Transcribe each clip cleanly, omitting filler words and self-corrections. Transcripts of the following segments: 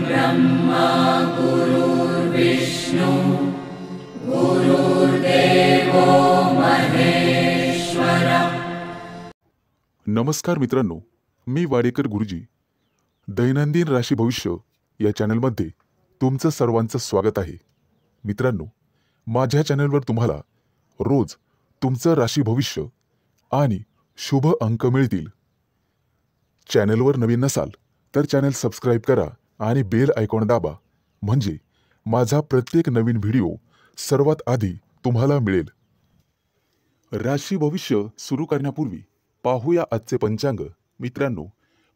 ब्रह्मा गुरुर्विष्णु गुरुर्देवो महेश्वर। नमस्कार मित्रांनो, मी वाडेकर गुरुजी दैनंदिन राशी भविष्य या चॅनलमध्ये तुमचं सर्वांचं स्वागत आहे। मित्रांनो, माझ्या चॅनलवर तुम्हाला रोज तुमचं राशी भविष्य आणि शुभ अंक मिळतील। चॅनलवर नवीन नसाल तर चॅनल सबस्क्राइब करा आणि बेल आयकॉन दाबा, म्हणजे माझा प्रत्येक नवीन व्हिडिओ सर्वात आधी तुम्हाला मिळेल। राशी भविष्य सुरू करण्यापूर्वी पाहूया आजचे पंचांग। मित्रांनो,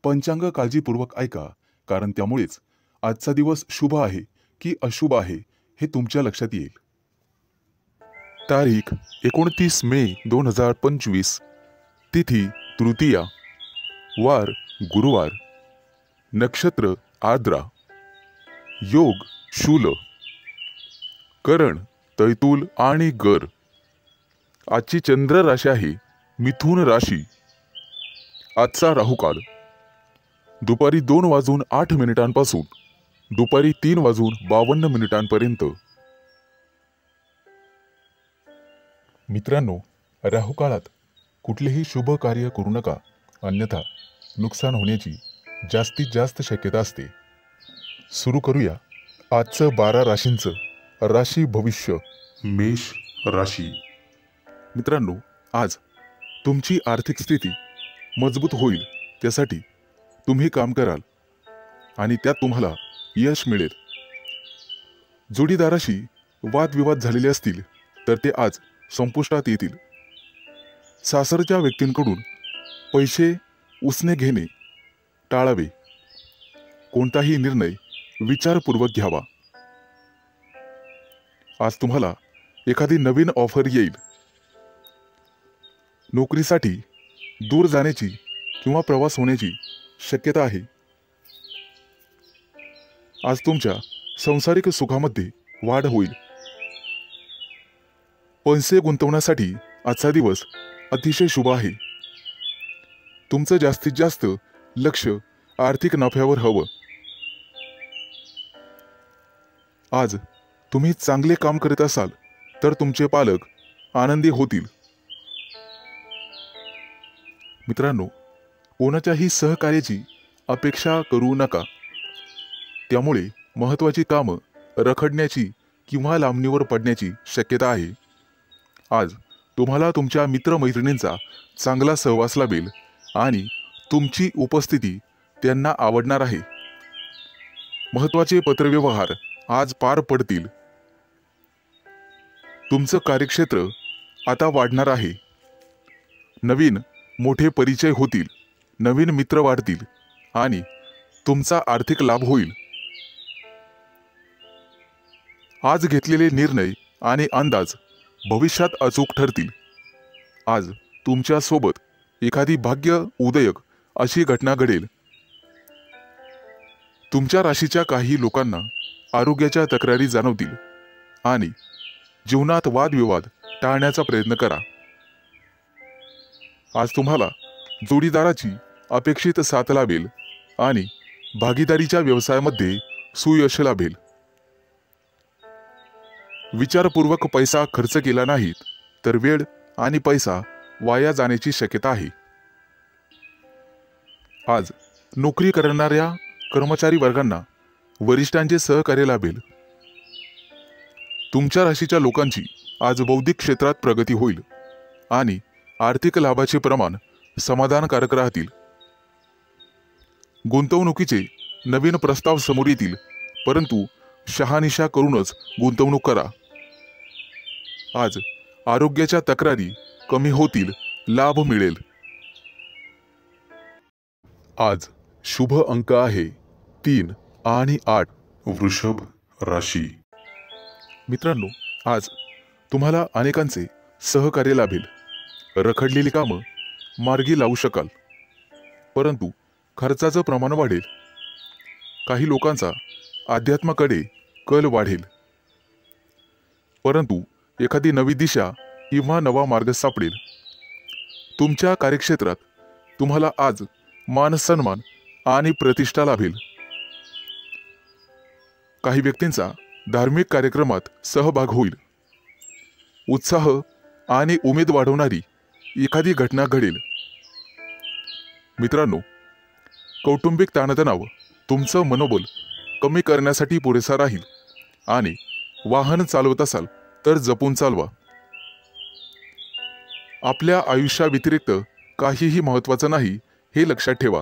पंचांग काळजीपूर्वक ऐका, कारण त्यामुळेच आजचा दिवस शुभ आहे की अशुभ आहे हे तुमच्या लक्षात येईल। तारीख 29 मे 2025, तिथी तृतीया, वार गुरुवार, नक्षत्र आर्द्रा, योग शूल, करण तैतूल आणि गर। आजची चंद्र राशी आहे मिथुन राशी। आजचा राहुकाल दुपारी 2:08 पासून दुपारी 3:52 मित्रांनो, राहुकाळात कुठलेही शुभ कार्य करू नका, अन्यथा नुकसान होण्याची जास्तीत जास्त शक्यता असते। सुरू करूया आजचं 12 राशींचं राशी भविष्य। मेष राशी। मित्रांनो, आज तुमची आर्थिक स्थिती मजबूत होईल, त्यासाठी तुम्ही काम कराल आणि त्यात तुम्हाला यश मिळेल। जोडीदाराशी वादविवाद झालेले असतील तर ते आज संपुष्टात येतील। सासरच्या व्यक्तींकडून पैसे उसने घेणे टाळावे। कोणताही निर्णय विचारपूर्वक घ्यावा। आज तुम्हाला एखादी नवीन ऑफर येईल। नोकरीसाठी दूर जाण्याची किंवा प्रवास होण्याची शक्यता आहे। आज तुमच्या सांसारिक सुखामध्ये वाढ होईल। पैसे गुंतवण्यासाठी आजचा दिवस अतिशय शुभ आहे। तुमचं जास्तीत जास्त लक्ष आर्थिक नफ्यावर हवं। आज तुम्ही चांगले काम करत असाल तर तुमचे पालक आनंदी होतील। मित्रांनो, कोणाच्याही सहकार्याची अपेक्षा करू नका, त्यामुळे महत्त्वाची कामं रखडण्याची किंवा लांबणीवर पडण्याची शक्यता आहे। आज तुम्हाला तुमच्या मित्रमैत्रिणींचा चांगला सहवास लाभेल आणि तुमची उपस्थिती त्यांना आवडणार आहे। महत्त्वाचे पत्रव्यवहार आज पार पडतील। तुमचं कार्यक्षेत्र आता वाढणार आहे। नवीन मोठे परिचय होतील, नवीन मित्र वाढतील आणि तुमचा आर्थिक लाभ होईल। आज घेतलेले निर्णय आणि अंदाज भविष्यात अचूक ठरतील। आज तुमच्या सोबत एखादी भाग्य उदयक अशी घटना घडेल। तुमच्या राशीच्या काही लोकांना आरोग्याच्या तक्रारी जाणवतील आणि जीवनात वादविवाद टाळण्याचा प्रयत्न करा। आज तुम्हाला जोडीदाराची अपेक्षित साथ लाभेल आणि भागीदारीच्या व्यवसायामध्ये सुयश लाभेल। विचारपूर्वक पैसा खर्च केला नाही तर वेळ आणि पैसा वाया जाण्याची शक्यता आहे। आज नोकरी करणाऱ्या कर्मचारी वर्गांना वरिष्ठांचे सहकार्य लाभेल। तुमच्या राशीच्या लोकांची आज बौद्धिक क्षेत्रात प्रगती होईल आणि आर्थिक लाभाचे प्रमाण समाधानकारक राहतील। गुंतवणुकीचे नवीन प्रस्ताव समोर येतील, परंतु शहानिशा करूनच गुंतवणूक करा। आज आरोग्याच्या तक्रारी कमी होतील, लाभ मिळेल। आज शुभ अंक आहे 3 आणि 8। वृषभ राशी। मित्रांनो, आज तुम्हाला अनेकांचे सहकार्य लाभेल। रखडलेली कामं मार्गी लावू शकाल, परंतु खर्चाचं प्रमाण वाढेल। काही लोकांचा अध्यात्माकडे कल वाढेल, परंतु एखादी नवी दिशा किंवा नवा मार्ग सापडेल। तुमच्या कार्यक्षेत्रात तुम्हाला आज मान सन्मान आणि प्रतिष्ठा लाभेल। काही व्यक्तींचा धार्मिक कार्यक्रमात सहभाग होईल. उत्साह आणि उमेद वाढवणारी एखादी घटना घडेल. मित्रांनो, कौटुंबिक ताणतणाव तुमचं मनोबल कमी करण्यासाठी पुरेसा राहील आणि वाहन चालवत असाल तर जपून चालवा. आपल्या आयुष्याव्यतिरिक्त काहीही महत्त्वाचं नाही हे लक्षात ठेवा.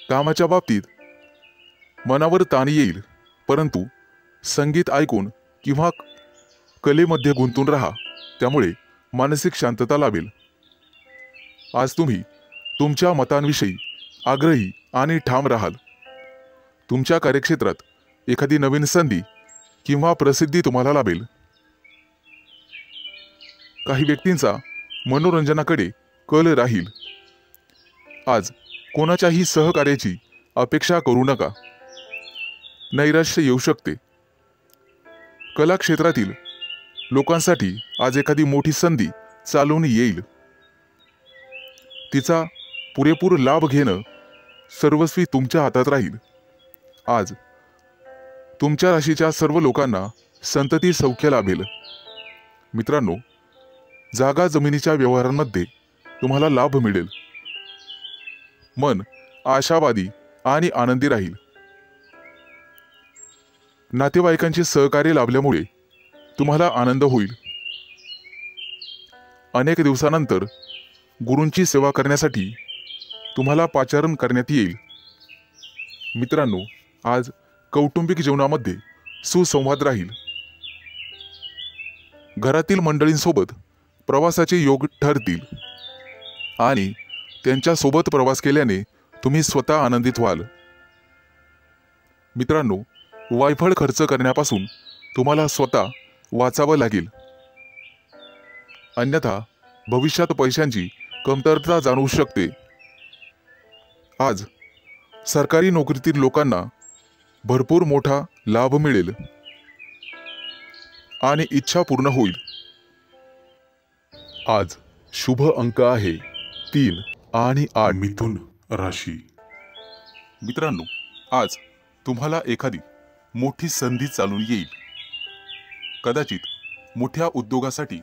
कामाच्या बाबतीत मनावर ताण येईल, परंतु संगीत ऐकून किंवा कलेमध्ये गुंतून राहा, त्यामुळे मानसिक शांतता लाभेल. आज तुम्ही तुमच्या मतांविषयी आग्रही आणि ठाम राहाल. तुमच्या कार्यक्षेत्रात एखादी नवीन संधी किंवा प्रसिद्धी तुम्हाला लाभेल. काही व्यक्तींचा मनोरंजनाकडे कल राहील. आज कोणाच्याही सहकार्याची अपेक्षा करू नका. नैराश्य येऊ शकते. कला क्षेत्रातील लोकांसाठी आज एखादी मोठी संधी चालून येईल. तिचा पुरेपूर लाभ घेणं सर्वस्वी तुमच्या हातात राहील. आज तुमच्या राशीच्या सर्व लोकांना संतती सौख्य लाभेल. मित्रांनो, जागा जमिनीच्या व्यवहारांमध्ये तुम्हाला लाभ मिळेल. मन आशावादी आणि आनंदी राहील. नातेवाईकांचे सहकार्य लाभल्यामुळे तुम्हाला आनंद होईल. अनेक दिवसानंतर गुरूंची सेवा करण्यासाठी तुम्हाला पाचारण करण्यात येईल. मित्रांनो, आज कौटुंबिक जीवनामध्ये सुसंवाद राहील. घरातील मंडळींसोबत प्रवासाचे योग ठरतील आणि त्यांच्यासोबत प्रवास केल्याने तुम्ही स्वतः आनंदित व्हाल. मित्रांनो, वायफळ खर्च करण्यापासून तुम्हाला स्वतः वाचावं लागेल. अन्यथा भविष्यात पैशांची कमतरता जाणवू शकते. आज सरकारी नोकरीतील लोकांना भरपूर मोठा लाभ मिळेल आणि इच्छा पूर्ण होईल. आज शुभ अंक आहे 3 आणि 8. मिथुन राशी. मित्रांनो, आज तुम्हाला एखादी मोठी संधी चालून येईल. कदाचित मोठ्या उद्योगासाठी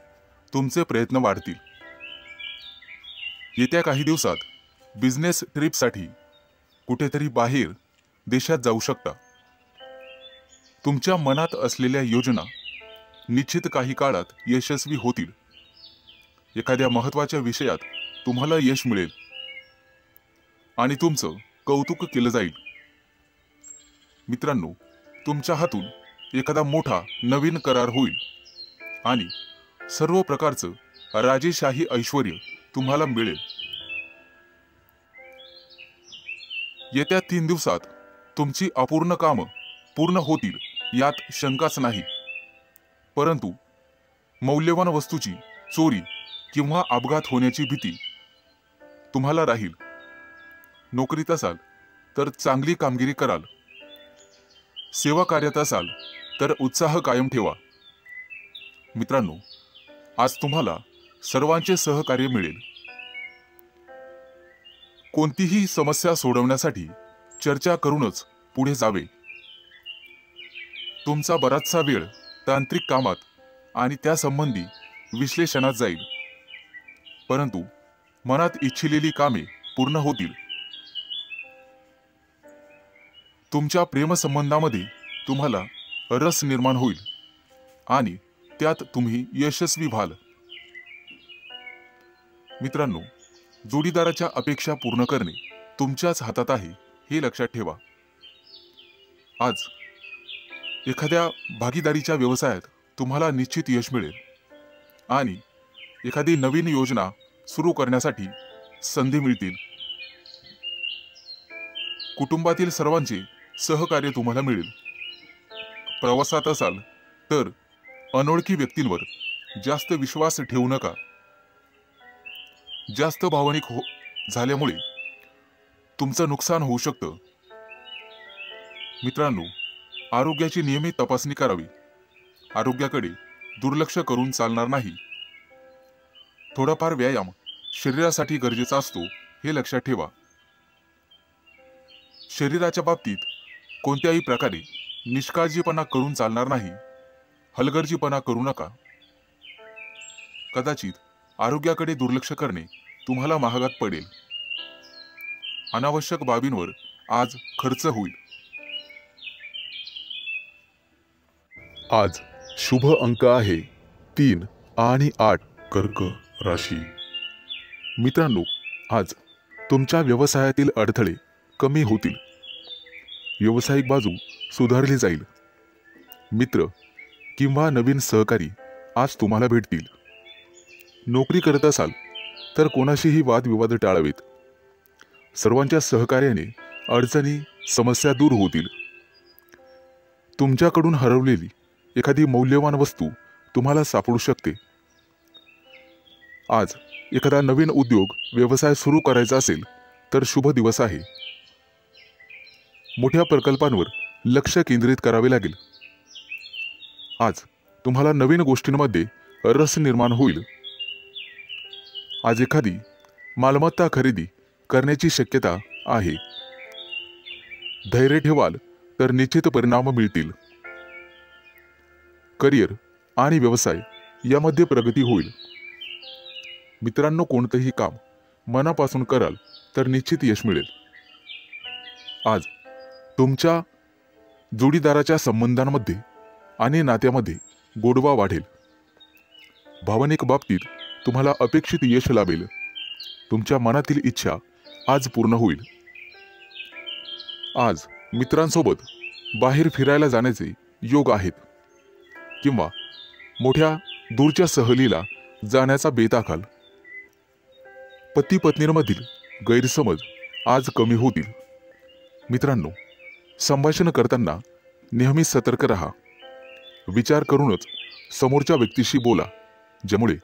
तुमचे प्रयत्न वाढतील. येत्या काही दिवसात बिझनेस ट्रिपसाठी कुठेतरी बाहेर देशात जाऊ शकता. तुमच्या मनात असलेल्या योजना निश्चित काही काळात यशस्वी होतील. एखाद्या महत्त्वाच्या विषयात तुम्हाला यश मिळेल आणि तुमचं कौतुक केलं जाईल. मित्रांनो, तुमच्या हातून एखादा मोठा नवीन करार होईल आणि सर्व प्रकारचं राजेशाही ऐश्वर्य तुम्हाला मिळेल. येत्या 3 दिवसात तुमची अपूर्ण कामं पूर्ण होतील यात शंकाच नाही. परंतु मौल्यवान वस्तूची चोरी किंवा अपघात होण्याची भीती तुम्हाला राहील. नोकरीत असाल तर चांगली कामगिरी कराल. सेवा कार्यात असाल तर उत्साह कायम ठेवा. मित्रांनो, आज तुम्हाला सर्वांचे सहकार्य मिळेल. कोणतीही समस्या सोडवण्यासाठी चर्चा करूनच पुढे जावे. तुमचा बराचसा वेळ तांत्रिक कामात आणि त्यासंबंधी विश्लेषणात जाईल. परंतु मनात इच्छिलेली कामे पूर्ण होतील. तुमच्या प्रेमसंबंधामध्ये तुम्हाला रस निर्माण होईल आणि त्यात तुम्ही यशस्वी व्हाल. मित्रांनो, जोडीदाराच्या अपेक्षा पूर्ण करणे तुमच्याच हातात आहे हे लक्षात ठेवा. आज एखाद्या भागीदारीच्या व्यवसायात तुम्हाला निश्चित यश मिळेल आणि एखादी नवीन योजना सुरू करण्यासाठी संधी मिळतील. कुटुंबातील सर्वांचे सहकार्य तुम्हाला मिळेल. प्रवासात असाल तर अनोळखी व्यक्तींवर जास्त विश्वास ठेवू नका. जास्त भावनिक झाल्यामुळे तुमचं नुकसान होऊ शकतं. मित्रांनो, आरोग्याची नियमित तपासणी करावी. आरोग्याकडे दुर्लक्ष करून चालणार नाही. थोडाफार व्यायाम शरीरासाठी गरजेचा असतो हे लक्षात ठेवा. शरीराच्या बाबतीत कोणत्याही प्रकारे निष्काळजीपणा करून चालणार नाही. हलगर्जीपणा करू नका. कदाचित आरोग्याकडे दुर्लक्ष करणे तुम्हाला महागात पडेल. अनावश्यक बाबींवर आज खर्च होईल. आज शुभ अंक आहे 3 आणि 8. कर्क राशी. मित्रांनो, आज तुमच्या व्यवसायातील अडथळे कमी होतील. व्यावसायिक बाजू सुधारली जाईल. मित्र किंवा नवीन सहकारी आज तुम्हाला भेटतील. नोकरी करत असाल तर कोणाशीही वादविवाद टाळावेत. सर्वांच्या सहकार्याने अडचणी समस्या दूर होतील. तुमच्याकडून हरवलेली एखादी मौल्यवान वस्तू तुम्हाला सापडू शकते. आज एखादा नवीन उद्योग व्यवसाय सुरू करायचा असेल तर शुभ दिवस आहे. मोठ्या प्रकल्पांवर लक्ष केंद्रित करावे लागेल. आज तुम्हाला नवीन गोष्टींमध्ये रस निर्माण होईल. आज एखादी मालमत्ता खरेदी करण्याची शक्यता आहे. धैर्य ठेवाल तर निश्चित परिणाम मिळतील. करिअर आणि व्यवसाय यामध्ये प्रगती होईल. मित्रांनो, कोणतेही काम मनापासून कराल तर निश्चित यश मिळेल. आज तुमच्या जोडीदाराच्या संबंधांमध्ये आणि नात्यामध्ये गोडवा वाढेल. भावनिक बाबतीत तुम्हाला अपेक्षित यश लाभेल. तुमच्या मनातील इच्छा आज पूर्ण होईल. आज मित्रांसोबत बाहेर फिरायला जाण्याचे योग आहेत किंवा मोठ्या दूरच्या सहलीला जाण्याचा बेत आखाल. पती पत्नींमधील गैरसमज आज कमी होतील. मित्रांनो, संभाषण करताना नेहमी सतर्क राहा. विचार करूनच समोरच्या व्यक्तीशी बोला, ज्यामुळे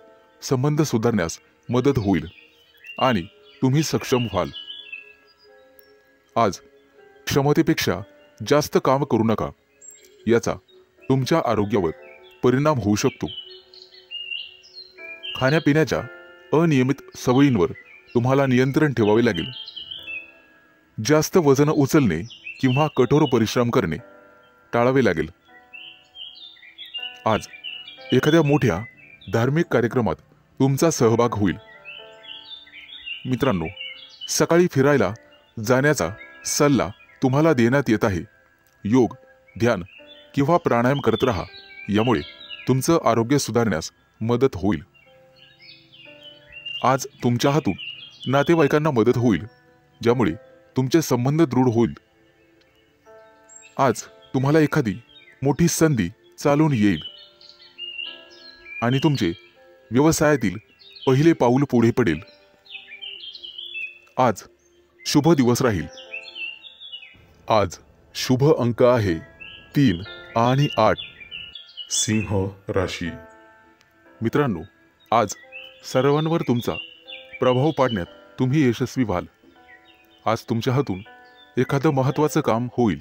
संबंध सुधारण्यास मदत होईल आणि तुम्ही सक्षम व्हाल. आज क्षमतेपेक्षा जास्त काम करू नका. याचा तुमच्या आरोग्यावर परिणाम होऊ शकतो. खाण्यापिण्याच्या अनियमित सवयींवर तुम्हाला नियंत्रण ठेवावे लागेल. जास्त वजन उचलणे किंवा कठोर परिश्रम करणे टाळावे लागेल. आज एखाद्या मोठ्या धार्मिक कार्यक्रमात तुमचा सहभाग होईल. मित्रांनो, सकाळी फिरायला जाण्याचा सल्ला तुम्हाला देण्यात येत आहे. योग, ध्यान किंवा प्राणायाम करत राहा. यामुळे तुमचं आरोग्य सुधारण्यास मदत होईल. आज तुमच्या हातून नातेवाईकांना मदत होईल, ज्यामुळे तुमचे संबंध दृढ होईल. आज तुम्हाला एखादी मोठी संधी चालून येईल आणि तुमचे व्यवसायातील पहिले पाऊल पुढे पडेल. आज शुभ दिवस राहील. आज शुभ अंक आहे 3 आणि 8. सिंह राशी. मित्रांनो, आज सर्वांवर तुमचा प्रभाव पाडण्यात तुम्ही यशस्वी व्हाल. आज तुमच्या हातून एखादं महत्त्वाचं काम होईल.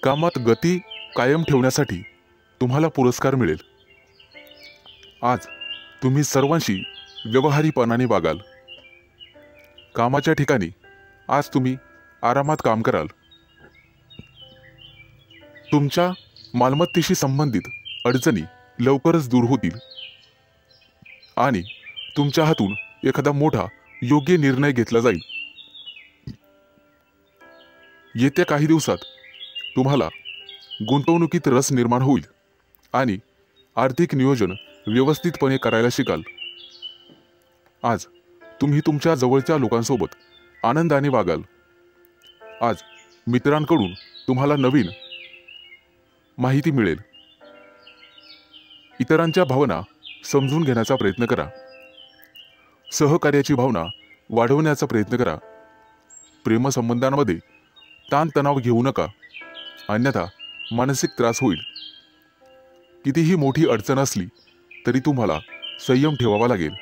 कामात गती कायम ठेवण्यासाठी तुम्हाला पुरस्कार मिळेल. आज तुम्ही सर्वांशी व्यवहारीपणाने वागाल. कामाच्या ठिकाणी आज तुम्ही आरामात काम कराल. तुमच्या मालमत्तेशी संबंधित अडचणी लवकरच दूर होतील आणि तुमच्या हातून एखादा मोठा योग्य निर्णय घेतला जाईल. येत्या काही दिवसात तुम्हाला गुंतवणुकीत रस निर्माण होईल आणि आर्थिक नियोजन व्यवस्थितपणे करायला शिकाल. आज तुम्ही तुमच्या जवळच्या लोकांसोबत आनंदाने वागाल. आज मित्रांकडून तुम्हाला नवीन माहिती मिळेल. इतरांच्या भावना समजून घेण्याचा प्रयत्न करा. सहकार्याची भावना वाढवण्याचा प्रयत्न करा. प्रेमसंबंधांमध्ये ताणतणाव घेऊ नका, अन्यथा मानसिक त्रास होईल. कितीही मोठी अडचण असली तरी तुम्हाला संयम ठेवावा लागेल.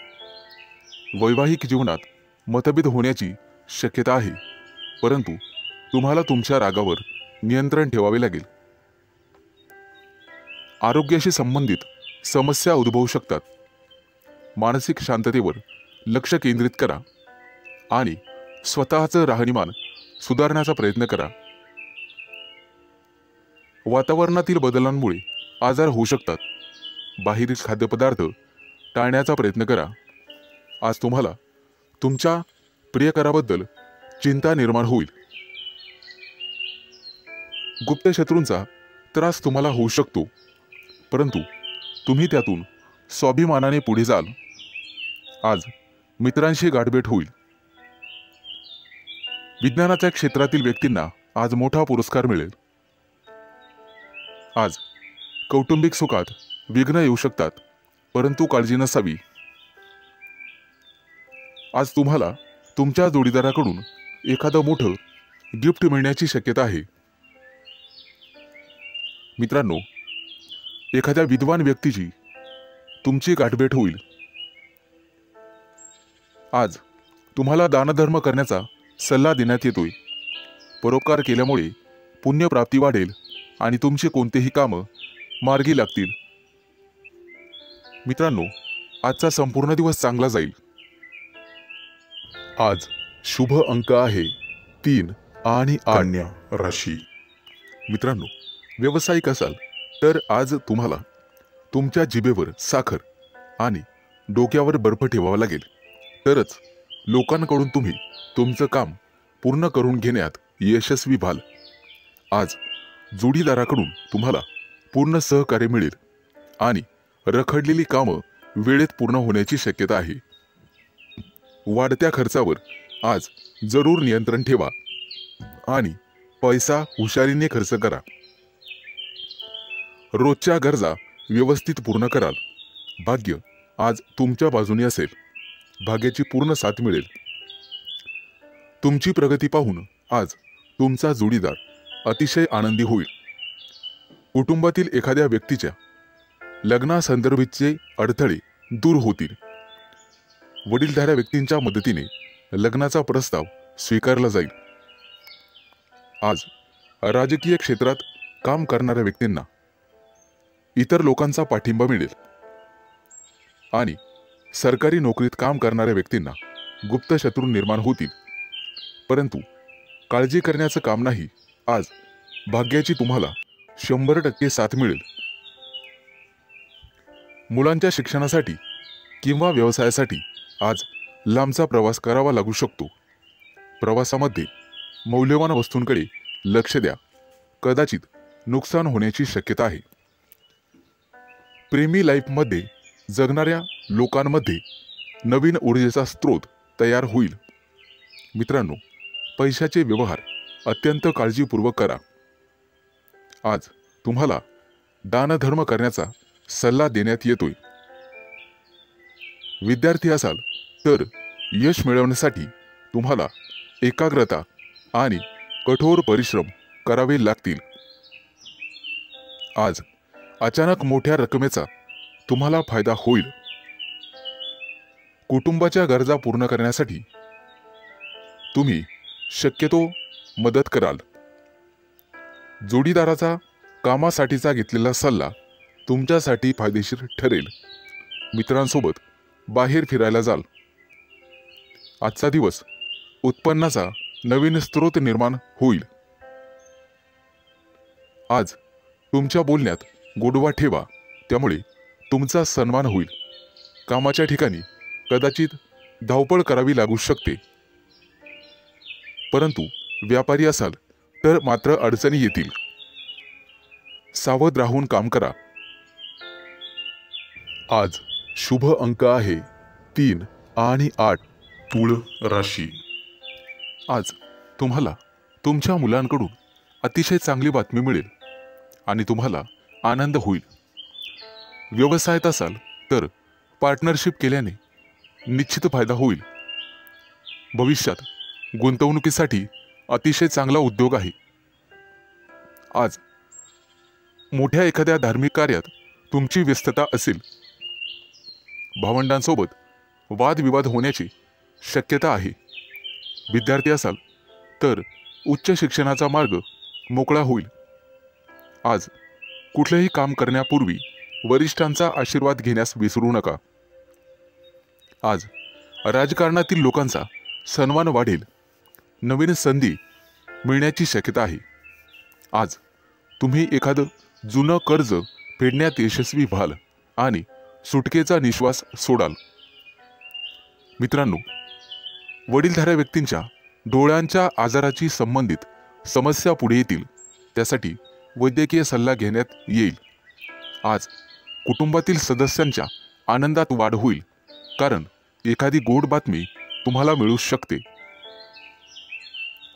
वैवाहिक जीवनात मतभेद होण्याची शक्यता आहे, परंतु तुम्हाला तुमच्या रागावर नियंत्रण ठेवावे लागेल. आरोग्याशी संबंधित समस्या उद्भवू शकतात. मानसिक शांततेवर लक्ष केंद्रित करा आणि स्वतःचं राहणीमान सुधारण्याचा प्रयत्न करा. वातावरणातील बदलांमुळे आजार होऊ शकतात. बाहेरील खाद्यपदार्थ टाळण्याचा प्रयत्न करा. आज तुम्हाला तुमच्या प्रियकराबद्दल चिंता निर्माण होईल. गुप्त शत्रूंचा त्रास तुम्हाला होऊ शकतो, परंतु तुम्ही त्यातून स्वाभिमानाने पुढे जाल. आज मित्रांशी गाठभेट होईल. विज्ञानाच्या क्षेत्रातील व्यक्तींना आज मोठा पुरस्कार मिळेल. आज कौटुंबिक सुखात विघ्न येऊ शकतात, परंतु काळजी नसावी. आज तुम्हाला तुमच्या जोडीदाराकडून एखादं मोठं गिफ्ट मिळण्याची शक्यता आहे. मित्रांनो, एखाद्या विद्वान व्यक्तीची तुमची गाठभेट होईल. आज तुम्हाला दानधर्म करण्याचा सल्ला देण्यात येतोय. परोपकार केल्यामुळे पुण्यप्राप्ती वाढेल आणि तुमची कोणतेही कामं मार्गी लागतील. मित्रांनो, आजचा संपूर्ण दिवस चांगला जाईल. आज शुभ अंक आहे 3 आणि 8. कन्या राशी. मित्रांनो, व्यावसायिक असाल तर आज तुम्हाला तुमच्या जिभेवर साखर आणि डोक्यावर बर्फ ठेवावा लागेल, तरच लोकांकडून तुम्ही तुमचं काम पूर्ण करून घेण्यात यशस्वी व्हाल. आज जोडीदाराकडून तुम्हाला पूर्ण सहकार्य मिळेल आणि रखडलेली कामं वेळेत पूर्ण होण्याची शक्यता आहे. वाढत्या खर्चावर आज जरूर नियंत्रण ठेवा आणि पैसा हुशारीने खर्च करा. रोजच्या गरजा व्यवस्थित पूर्ण कराल. भाग्य आज तुमच्या बाजूने असेल. भाग्याची पूर्ण साथ मिळेल. तुमची प्रगती पाहून आज तुमचा जोडीदार अतिशय आनंदी होईल. कुटुंबातील एखाद्या व्यक्तीच्या लग्नासंदर्भाचे अडथळे दूर होतील. वडीलधाऱ्या व्यक्तींच्या मदतीने लग्नाचा प्रस्ताव स्वीकारला जाईल. आज राजकीय क्षेत्रात काम करणाऱ्या व्यक्तींना इतर लोकांचा पाठिंबा मिळेल आणि सरकारी नोकरीत काम करणाऱ्या व्यक्तींना गुप्त शत्रू निर्माण होतील, परंतु काळजी करण्याचं काम नाही. आज भाग्याची तुम्हाला 100% साथ मिळेल. मुलांच्या शिक्षणासाठी किंवा व्यवसायासाठी आज लांबचा प्रवास करावा लागू शकतो. प्रवासामध्ये मौल्यवान वस्तूंकडे लक्ष द्या. कदाचित नुकसान होण्याची शक्यता आहे. प्रेमी लाईफमध्ये जगणाऱ्या लोकांमध्ये नवीन ऊर्जेचा स्रोत तयार होईल. मित्रांनो, पैशाचे व्यवहार अत्यंत काळजीपूर्वक करा. आज तुम्हाला दानधर्म करण्याचा सल्ला देण्यात येतोय. विद्यार्थी असाल तर यश मिळवण्यासाठी तुम्हाला एकाग्रता आणि कठोर परिश्रम करावे लागतील. आज अचानक मोठ्या रकमेचा तुम्हाला फायदा होईल. कुटुंबाच्या गरजा पूर्ण करण्यासाठी तुम्ही शक्यतो मदत कराल. जोडीदाराचा कामासाठीचा घेतलेला सल्ला तुमच्यासाठी फायदेशीर ठरेल. मित्रांसोबत बाहेर फिरायला जाल. आजचा दिवस उत्पन्नाचा नवीन स्रोत निर्माण होईल. आज तुमच्या बोलण्यात गोडवा ठेवा, त्यामुळे तुमचा सन्मान होईल. कामाच्या ठिकाणी कदाचित धावपळ करावी लागू शकते, परंतु व्यापारी असाल तर मात्र अडचणी येतील. सावध राहून काम करा. आज शुभ अंक आहे 3 आणि 8. तुळ राशी. आज तुम्हाला तुमच्या मुलांकडून अतिशय चांगली बातमी मिळेल आणि तुम्हाला आनंद होईल. व्यवसायात असाल तर पार्टनरशिप केल्याने निश्चित फायदा होईल. भविष्यात गुंतवणुकीसाठी अतिशय चांगला उद्योग आहे. आज मोठ्या एखाद्या धार्मिक कार्यात तुमची व्यस्तता असेल. भावंडांसोबत वादविवाद होण्याची शक्यता आहे. विद्यार्थी असाल तर उच्च शिक्षणाचा मार्ग मोकळा होईल. आज कुठलेही काम करण्यापूर्वी वरिष्ठांचा आशीर्वाद घेण्यास विसरू नका. आज राजकारणातील लोकांचा सन्मान वाढेल. नवीन संधी मिळण्याची शक्यता आहे. आज तुम्ही एखादं जुनं कर्ज फेडण्यात यशस्वी व्हाल आणि सुटकेचा निश्वास सोडाल. मित्रांनो, वडीलधाऱ्या व्यक्तींच्या डोळ्यांच्या आजाराची संबंधित समस्या पुढे येतील, त्यासाठी वैद्यकीय सल्ला घेण्यात येईल. आज कुटुंबातील सदस्यांच्या आनंदात वाढ होईल, कारण एखादी गोड बातमी तुम्हाला मिळू शकते.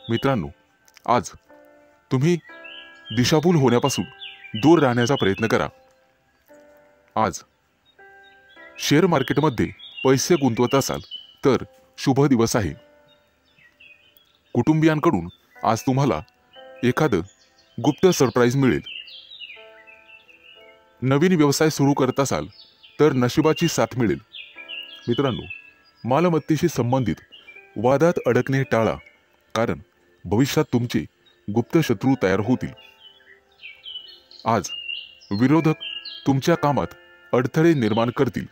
मित्रांनो, आज तुम्ही दिशाभूल होण्यापासून दूर राहण्याचा प्रयत्न करा. आज शेअर मार्केटमध्ये पैसे गुंतवत असाल तर शुभ दिवस आहे. कुटुंबियांकडून आज तुम्हाला एखादं गुप्त सरप्राईज मिळेल. नवीन व्यवसाय सुरू करत असाल तर नशिबाची साथ मिळेल. मित्रांनो, मालमत्तेशी संबंधित वादात अडकणे टाळा, कारण भविष्यात तुमचे गुप्त शत्रू तयार होतील. आज विरोधक तुमच्या कामात अडथळे निर्माण करतील.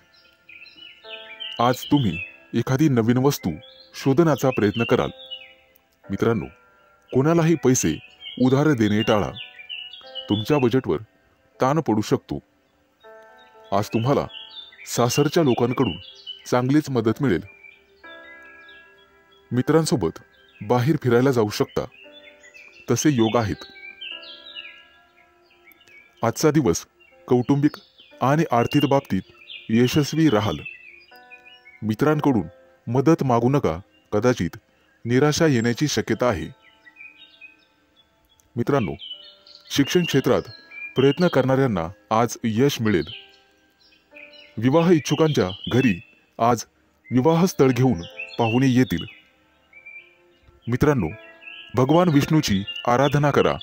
आज तुम्ही एखादी नवीन वस्तू शोधण्याचा प्रयत्न कराल. मित्रांनो, कोणालाही पैसे उधार देणे टाळा. तुमच्या बजेटवर ताण पडू शकतो. आज तुम्हाला सासरच्या लोकांकडून चांगलीच मदत मिळेल. मित्रांसोबत बाहेर फिरायला जाऊ शकता, तसे योग आहेत. आजचा दिवस कौटुंबिक आणि आर्थिक बाबतीत यशस्वी राहाल. मित्रांकडून मदत मागू नका, कदाचित निराशा येण्याची शक्यता आहे. मित्रांनो, शिक्षण क्षेत्रात प्रयत्न करणाऱ्यांना आज यश मिळेल. विवाह इच्छुकांच्या घरी आज विवाहस्थळ घेऊन पाहुणे येतील. मित्रांनो, भगवान विष्णूची आराधना करा.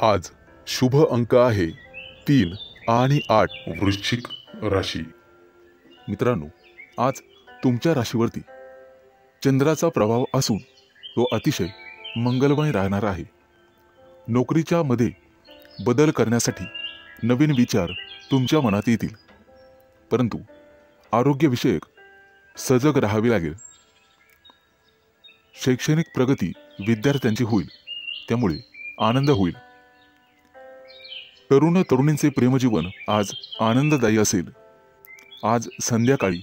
आज शुभ अंक आहे 3 आणि 8. वृश्चिक राशी. मित्रांनो, आज तुमच्या राशीवरती चंद्राचा प्रभाव असून तो अतिशय मंगलमय राहणार आहे. नोकरीच्या मध्ये बदल करण्यासाठी नवीन विचार तुमच्या मनात येतील, परंतु आरोग्यविषयक सजग राहावे लागेल. शैक्षणिक प्रगती विद्यार्थ्यांची होईल, त्यामुळे आनंद होईल. तरुण तरुणींचे प्रेमजीवन आज आनंददायी असेल. आज संध्याकाळी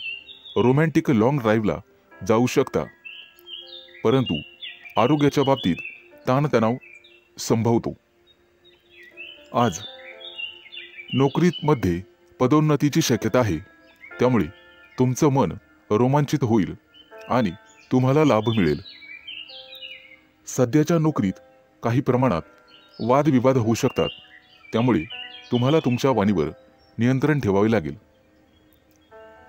रोमॅन्टिक लॉंग ड्राईव्हला जाऊ शकता, परंतु आरोग्याच्या बाबतीत ताणतणाव संभवतो. आज नोकरीमध्ये पदोन्नतीची शक्यता आहे, त्यामुळे तुमचं मन रोमांचित होईल आणि तुम्हाला लाभ मिळेल. सध्याच्या नोकरीत काही प्रमाणात वादविवाद होऊ शकतात, त्यामुळे तुम्हाला तुमच्या वाणीवर नियंत्रण ठेवावे लागेल.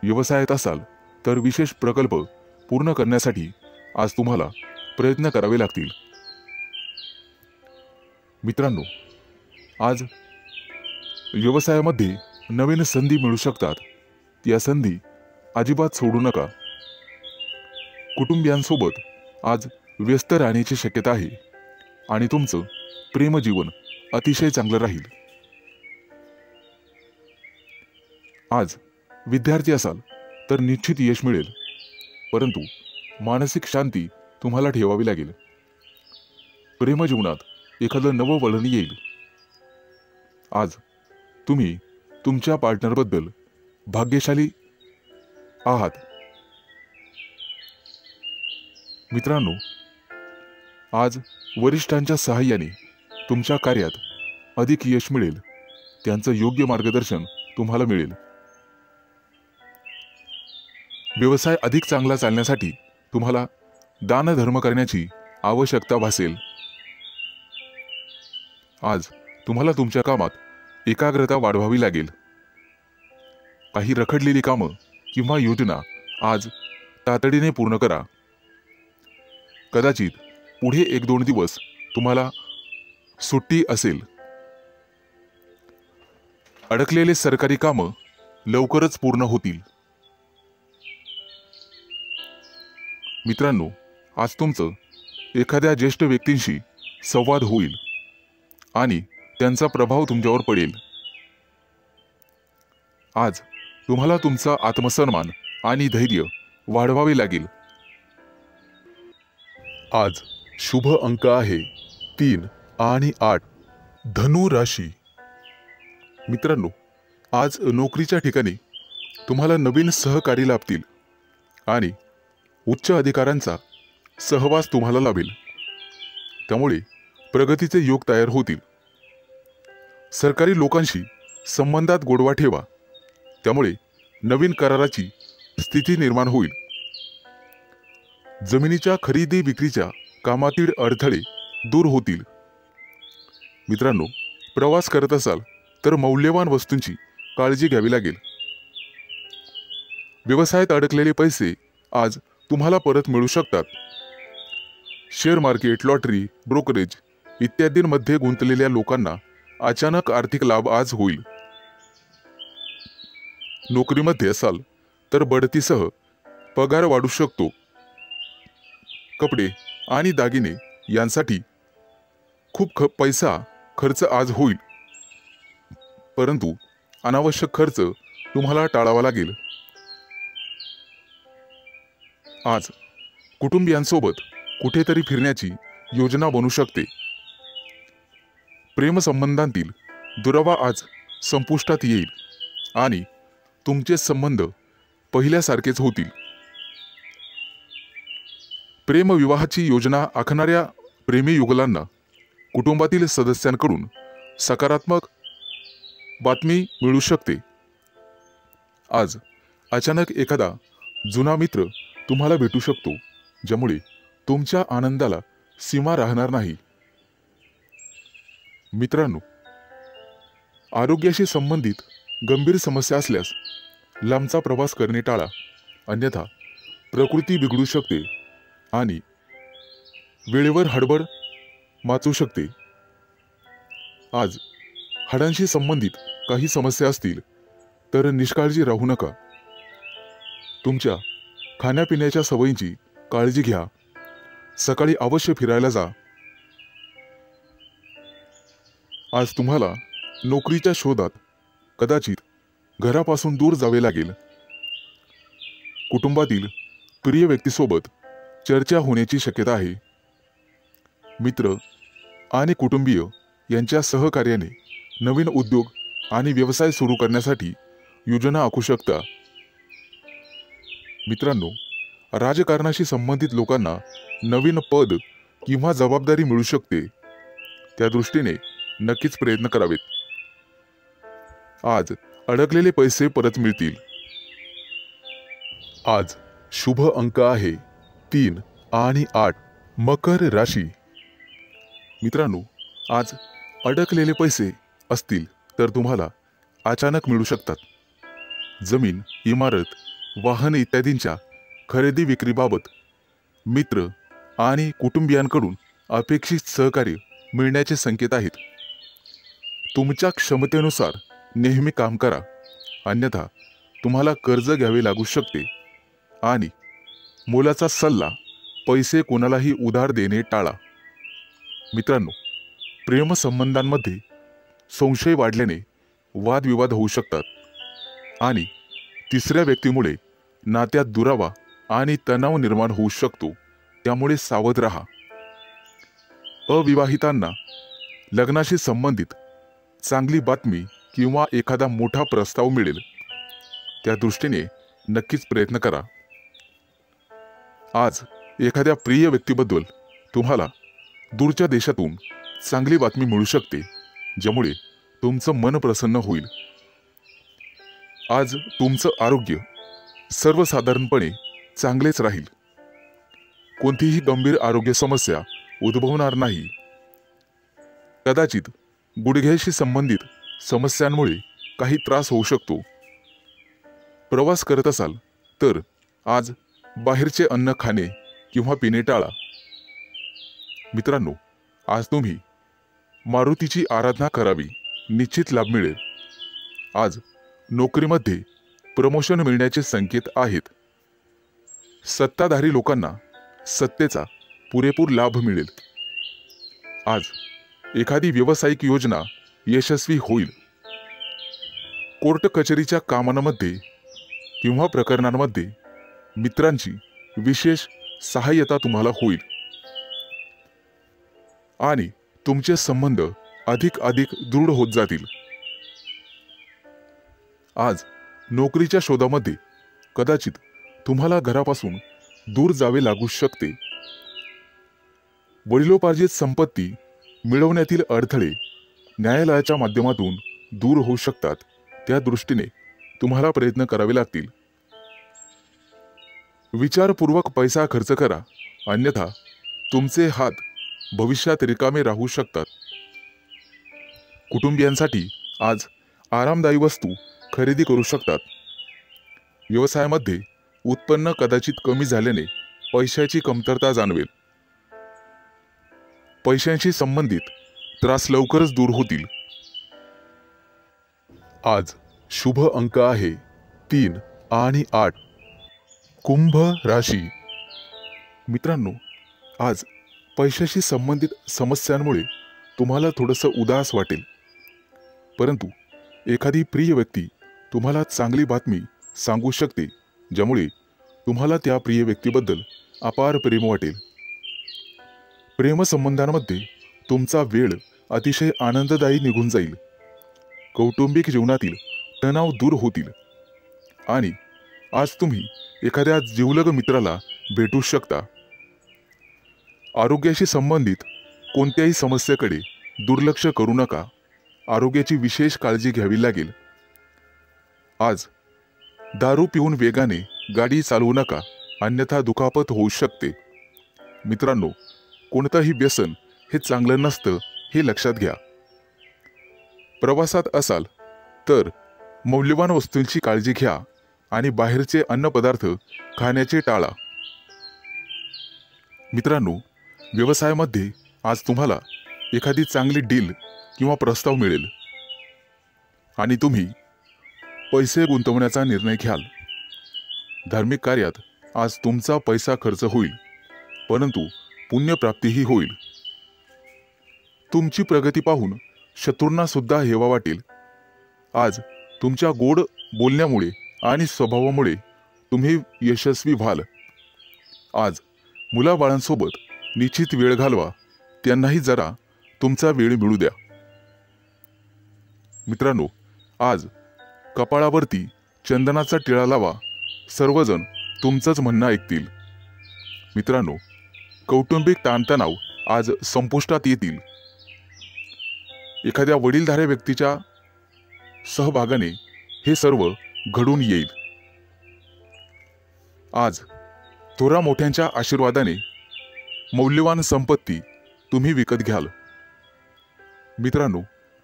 व्यवसायात असाल तर विशेष प्रकल्प पूर्ण करण्यासाठी आज तुम्हाला प्रयत्न करावे लागतील. मित्रांनो, आज व्यवसायामध्ये नवीन संधी मिळू शकतात. या संधी अजिबात सोडू नका. कुटुंबियांसोबत आज व्यस्त राहण्याची शक्यता आहे आणि तुमचं प्रेमजीवन अतिशय चांगलं राहील. आज विद्यार्थी असाल तर निश्चित यश मिळेल, परंतु मानसिक शांती तुम्हाला ठेवावी लागेल. प्रेमजीवनात एखादं नवं वळण येईल. आज तुम्ही तुमच्या पार्टनरबद्दल भाग्यशाली आहात. मित्रांनो, आज वरिष्ठांच्या सहाय्याने तुमच्या कार्यात अधिक यश मिळेल. त्यांचं योग्य मार्गदर्शन तुम्हाला मिळेल. व्यवसाय अधिक चांगला चालण्यासाठी तुम्हाला दानधर्म करण्याची आवश्यकता भासेल. आज तुम्हाला तुमच्या कामात एकाग्रता वाढवावी लागेल. काही रखडलेली कामं किंवा योजना आज तातडीने पूर्ण करा. कदाचित पुढे 1-2 दिवस तुम्हाला सुट्टी असेल. अडकलेले सरकारी कामं लवकरच पूर्ण होतील. मित्रांनो, आज तुमचं एखाद्या ज्येष्ठ व्यक्तींशी संवाद होईल आणि त्यांचा प्रभाव तुमच्यावर पडेल. आज तुम्हाला तुमचा आत्मसन्मान आणि धैर्य वाढवावे लागेल. आज शुभ अंक आहे 3 आणि 8 धनु राशी. मित्रांनो, आज नोकरीच्या ठिकाणी तुम्हाला नवीन सहकारी लाभतील आणि उच्च अधिकाऱ्यांचा सहवास तुम्हाला लाभेल. त्यामुळे प्रगतीचे योग तयार होतील. सरकारी लोकांशी संबंधात गोडवा ठेवा, त्यामुळे नवीन कराराची स्थिती निर्माण होईल. जमिनीच्या खरेदी विक्रीच्या कामातील अडथळे दूर होतील. मित्रांनो, प्रवास करत असाल तर मौल्यवान वस्तूंची काळजी घ्यावी लागेल. व्यवसायात अडकलेले पैसे आज तुम्हाला परत मिळू शकतात. शेअर मार्केट, लॉटरी, ब्रोकरेज इत्यादींमध्ये गुंतलेल्या लोकांना अचानक आर्थिक लाभ आज होईल. नोकरीमध्ये असाल तर बढतीसह पगार वाढू शकतो. कपडे आणि दागिने यांसाठी खूप पैसा खर्च आज होईल, परंतु अनावश्यक खर्च तुम्हाला टाळावा लागेल. आज कुटुंबियांसोबत कुठेतरी फिरण्याची योजना बनू शकते. प्रेमसंबंधांतील दुरावा आज संपुष्टात येईल आणि तुमचे संबंध पहिल्यासारखेच होतील. प्रेमविवाहाची योजना आखणाऱ्या प्रेमीयुगलांना कुटुंबातील सदस्यांकडून सकारात्मक बातमी मिळू शकते. आज अचानक एखादा जुना मित्र तुम्हाला भेटू शकतो, ज्यामुळे तुमच्या आनंदाला सीमा राहणार नाही. मित्रांनो, आरोग्याशी संबंधित गंभीर समस्या असल्यास लांबचा प्रवास करणे टाळा, अन्यथा प्रकृती बिघडू शकते आणि वेळेवर हडबड माचू शकते. आज हाडांशी संबंधित काही समस्या असतील तर निष्काळजी राहू नका. तुमच्या खाण्यापिण्याच्या सवयींची काळजी घ्या. सकाळी अवश्य फिरायला जा. आज तुम्हाला नोकरीच्या शोधात कदाचित घरापासून दूर जावे लागेल. कुटुंबातील प्रिय व्यक्तीसोबत चर्चा होण्याची शक्यता आहे. मित्र आणि कुटुंबीय यांच्या सहकार्याने नवीन उद्योग आणि व्यवसाय सुरू करण्यासाठी योजना आखू शकता. मित्रांनो, राजकारणाशी संबंधित लोकांना नवीन पद किंवा जबाबदारी मिळू शकते. त्या दृष्टीने नक्कीच प्रयत्न करावेत. आज अडकलेले पैसे परत मिळतील. आज शुभ अंक आहे 3 आणि 8 मकर राशी. मित्रांनो, आज अडकलेले पैसे असतील तर तुम्हाला अचानक मिळू शकतात. जमीन, इमारत, वाहन इत्यादींच्या खरेदी विक्रीबाबत मित्र आणि कुटुंबियांकडून अपेक्षित सहकार्य मिळण्याचे संकेत आहेत. तुमच्या क्षमतेनुसार नेहमी काम करा, अन्यथा तुम्हाला कर्ज घ्यावे लागू शकते आणि मोलाचा सल्ला पैसे कोणालाही उधार देणे टाळा. मित्रांनो, प्रेमसंबंधांमध्ये संशय वाढल्याने वादविवाद होऊ शकतात आणि तिसऱ्या व्यक्तीमुळे नात्यात दुरावा आणि तणाव निर्माण होऊ शकतो. त्यामुळे सावध राहा. अविवाहितांना लग्नाशी संबंधित चांगली बातमी किंवा एखादा मोठा प्रस्ताव मिळेल. त्या दृष्टीने नक्कीच प्रयत्न करा. आज एखाद्या प्रिय व्यक्तीबद्दल तुम्हाला दूरच्या देशातून चांगली बातमी मिळू शकते, ज्यामुळे तुमचं मन प्रसन्न होईल. आज तुमचं आरोग्य सर्वसाधारणपणे चांगलेच राहील. कोणतीही गंभीर आरोग्य समस्या उद्भवणार नाही. कदाचित गुडघ्याशी संबंधित समस्यांमुळे काही त्रास होऊ शकतो. प्रवास करत असाल तर आज बाहेरचे अन्न खाणे किंवा पिणे टाळा. मित्रांनो, आज तुम्ही मारुतीची आराधना करावी, निश्चित लाभ मिळेल. आज नोकरीमध्ये प्रमोशन मिळण्याचे संकेत आहेत. सत्ताधारी लोकांना सत्तेचा पुरेपूर लाभ मिळेल. आज एखादी व्यावसायिक योजना यशस्वी होईल. कोर्ट कचेरीच्या कामांमध्ये किंवा प्रकरणांमध्ये मित्रांची विशेष सहाय्यता तुम्हाला होईल आणि तुमचे संबंध अधिक दृढ होत जातील. आज नोकरीच्या शोधामध्ये कदाचित तुम्हाला घरापासून दूर जावे लागू शकते. वडिलोपार्जित संपत्ती मिळवण्यातील अडथळे न्यायालयाच्या माध्यमातून दूर होऊ शकतात. त्या दृष्टीने तुम्हाला प्रयत्न करावे लागतील. विचारपूर्वक पैसा खर्च करा, अन्यथा तुमचे हात भविष्यात रिकामे राहू शकतात. कुटुंबियांसाठी आज आरामदायी वस्तू खरेदी करू शकतात. व्यवसायामध्ये उत्पन्न कदाचित कमी झाल्याने पैशाची कमतरता जाणवेल. पैशांशी संबंधित त्रास लवकरच दूर होतील. आज शुभ अंक आहे 3 आणि 8. कुंभ राशी. मित्रांनो, आज पैशाशी संबंधित समस्यांमुळे तुम्हाला थोडंसं उदास वाटेल, परंतु एखादी प्रिय व्यक्ती तुम्हाला चांगली बातमी सांगू शकते, ज्यामुळे तुम्हाला त्या प्रिय व्यक्तीबद्दल अपार प्रेम वाटेल. प्रेमसंबंधांमध्ये तुमचा वेळ अतिशय आनंददायी निघून जाईल. कौटुंबिक जीवनातील तणाव दूर होतील आणि आज तुम्ही एखाद्या जिवलग मित्राला भेटू शकता. आरोग्याशी संबंधित कोणत्याही समस्येकडे दुर्लक्ष करू नका. आरोग्याची विशेष काळजी घ्यावी लागेल. आज दारू पिऊन वेगाने गाडी चालवू नका, अन्यथा दुखापत होऊ शकते. मित्रांनो, कोणतंही व्यसन हे चांगलं नसतं, हे लक्षात घ्या. प्रवासात असाल तर मौल्यवान वस्तूंची काळजी घ्या आणि बाहेरचे अन्नपदार्थ खाण्याचे टाळा. मित्रांनो, व्यवसायामध्ये आज तुम्हाला एखादी चांगली डील किंवा प्रस्ताव मिळेल आणि तुम्ही पैसे गुंतवण्याचा निर्णय घ्याल. धार्मिक कार्यात आज तुमचा पैसा खर्च होईल, परंतु पुण्यप्राप्तीही होईल. तुमची प्रगती पाहून शत्रूंना सुद्धा हेवा वाटेल. आज तुमच्या गोड बोलण्यामुळे आणि स्वभावामुळे तुम्ही यशस्वी व्हाल. आज मुलाबाळांसोबत निश्चित वेळ घालवा, त्यांनाही जरा तुमचा वेळ मिळू द्या. मित्रांनो, आज कपाळावरती चंदनाचा टिळा लावा, सर्वजण तुमचंच म्हणणं ऐकतील. मित्रांनो, कौटुंबिक ताणतणाव आज संपुष्टात येतील. एखाद्या वडीलधाऱ्या व्यक्तीच्या सहभागाने हे सर्व घडून येईल. आज थोरा मोठ्यांच्या आशीर्वादाने मौल्यवान संपत्ती तुम्ही विकत घ्याल. मित्रांनो,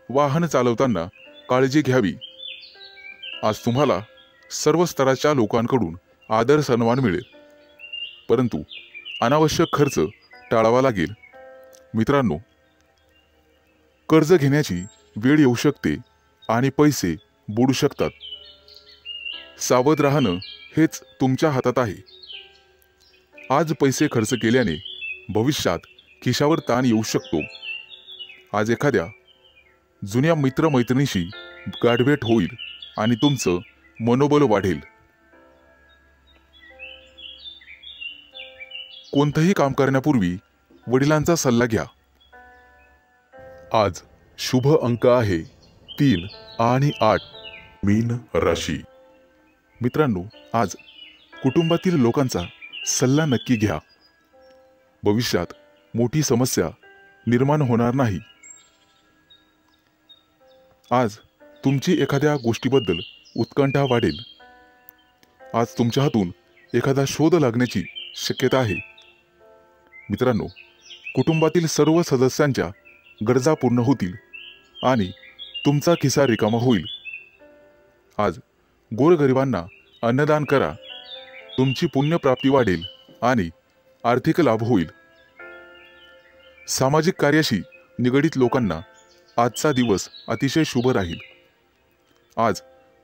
वाहन चालवताना काळजी घ्यावी. आज तुम्हाला सर्व स्तराच्या लोकांकडून आदर सन्मान मिळेल, परंतु अनावश्यक खर्च टाळावा लागेल. मित्रांनो, कर्ज घेण्याची वेळ येऊ शकते आणि पैसे बुडू शकतात. सावध राहणं हेच तुमच्या हातात आहे. आज पैसे खर्च केल्याने भविष्यात खिशावर ताण येऊ शकतो. आज एखाद्या जुन्या मित्रमैत्रिणीशी गाठभेट होईल आणि तुमचं मनोबल वाढेल. कोणतंही काम करण्यापूर्वी वडिलांचा सल्ला घ्या. आज शुभ अंक आहे 3 आणि 8. मीन राशी. मित्रांनो, आज कुटुंबातील लोकांचा सल्ला नक्की घ्या. भविष्यात मोठी समस्या निर्माण होणार नाही. आज तुमची एखाद्या गोष्टीबद्दल उत्कंठा वाढेल. आज तुमच्या हातून एखादा शोध लागण्याची शक्यता आहे. मित्रांनो, कुटुंबातील सर्व सदस्यांच्या गरजा पूर्ण होतील आणि तुमचा खिसा रिकामा होईल. आज गोरगरिबांना अन्नदान करा. तुमची पुण्यप्राप्ती वाढेल आणि आर्थिक लाभ होईल. सामाजिक कार्याशी निगडित लोकांना आजचा दिवस अतिशय शुभ राहील. आज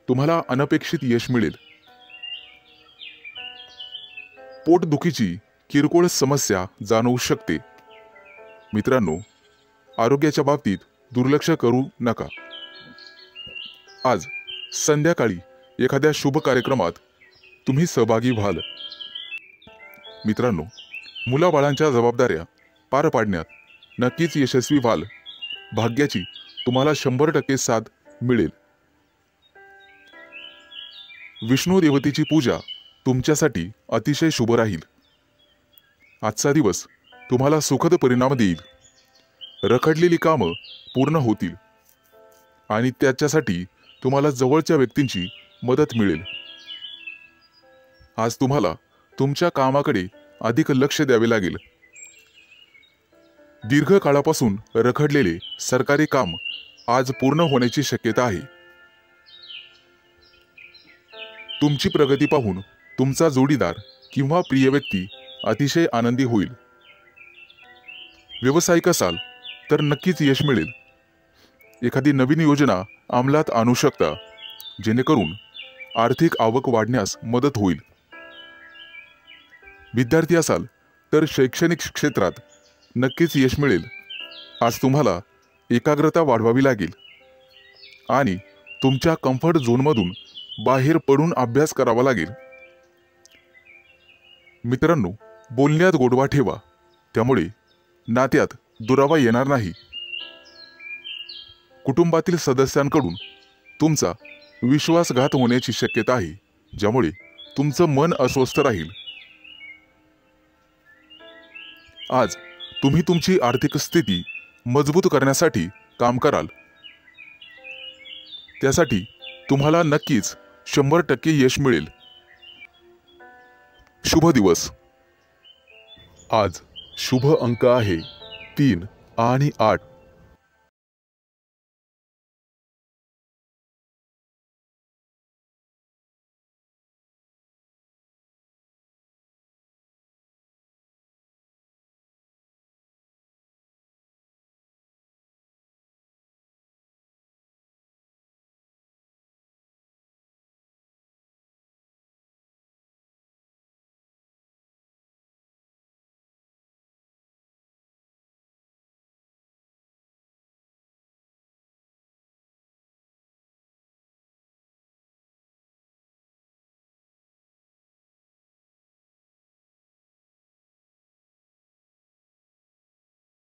तुम्हाला अनपेक्षित यश मिळेल. पोटदुखीची किरकोळ समस्या जाणवू शकते. मित्रांनो, आरोग्याच्या बाबतीत दुर्लक्ष करू नका. आज संध्याकाळी एखाद्या शुभ कार्यक्रमात तुम्ही सहभागी व्हाल. मित्रांनो, मुलाबाळांच्या जबाबदाऱ्या पार पाडण्यात नक्कीच यशस्वी व्हाल. भाग्याची तुम्हाला 100% साथ मिळेल. विष्णू देवतेची पूजा तुमच्यासाठी अतिशय शुभ राहील. आजचा दिवस तुम्हाला सुखद परिणाम देईल. रखडलेली कामं पूर्ण होतील आणि त्याच्यासाठी तुम्हाला जवळच्या व्यक्तींची मदत मिळेल. आज तुम्हाला तुमच्या कामाकडे अधिक लक्ष द्यावे लागेल. दीर्घकाळापासून रखडलेले सरकारी काम आज पूर्ण होण्याची शक्यता आहे. तुमची प्रगती पाहून तुमचा जोडीदार किंवा प्रिय व्यक्ती अतिशय आनंदी होईल. व्यावसायिक असाल तर नक्कीच यश मिळेल. एखादी नवीन योजना अंमलात आणू शकता जेणेकरून आर्थिक आवक वाढण्यास मदत होईल. विद्यार्थी असाल तर शैक्षणिक क्षेत्रात नक्कीच यश मिळेल. आज तुम्हाला एकाग्रता वाढवावी लागेल आणि तुमच्या कम्फर्ट झोनमधून बाहेर पडून अभ्यास करावा लागेल. मित्रांनो, बोलण्यात गोडवा ठेवा, त्यामुळे नात्यात दुरावा येणार नाही. कुटुंबातील सदस्यांकडून तुमचा विश्वासघात होण्याची शक्यता आहे, ज्यामुळे तुमचं मन अस्वस्थ राहील. आज तुम्ही तुमची आर्थिक स्थिती मजबूत करण्यासाठी काम कराल. त्यासाठी तुम्हाला नक्कीच 100% यश मिळेल. शुभ दिवस. आज शुभ अंक आहे 3 आणि 8.